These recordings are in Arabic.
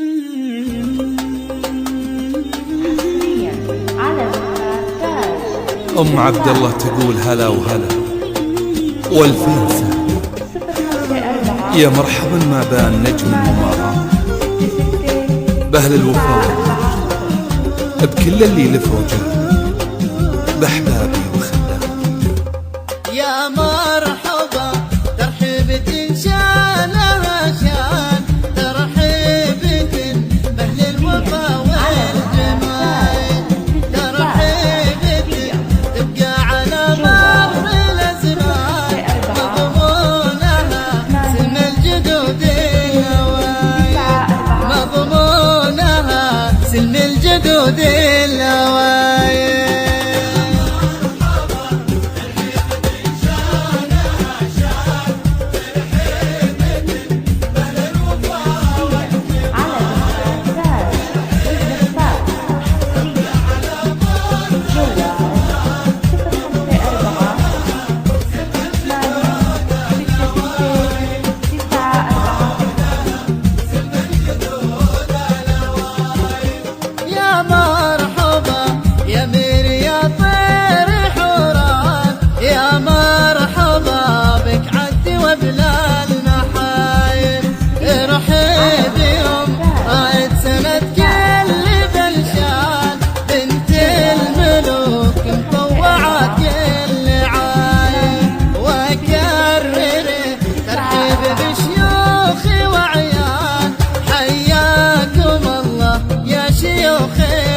على تاج. أم عبد الله تقول هلا وهلا والفين سهلا، يا مرحبا ما بان نجم الممارات بأهل الوفاء بكل اللي لفوا جاه بأحبابي وخلاني. يا مرحبا ترحيبة شانها شان، ترحيبة بأهل الوفا والجمال، ترحيبة تبقى على مر الأزمان، مضمونها سلم الجدود الأوايل، مضمونها سلم الجدود الأوايل. يا مرحبا يا مير يا طير حوران، يا مرحبا بك عدي وبلاد المحايل، رحيب يوم رايد سنة كل بلشان، بنت الملوك مطوعة كل عايل، وكرر ترحيب بشيوخ وعيال، حياكم الله يا شيوخ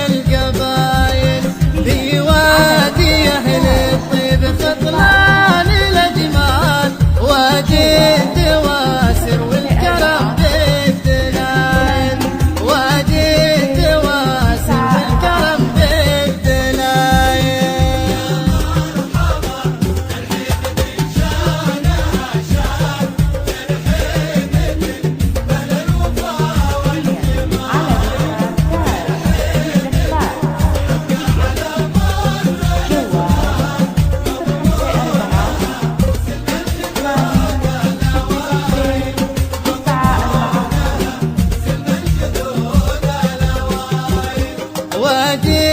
القبايل، في وادي أهل الطيب خطلان الأجمال، وادي التواسر والكرم بالدلال، وادي التواسر والكرم بالدلال. وادي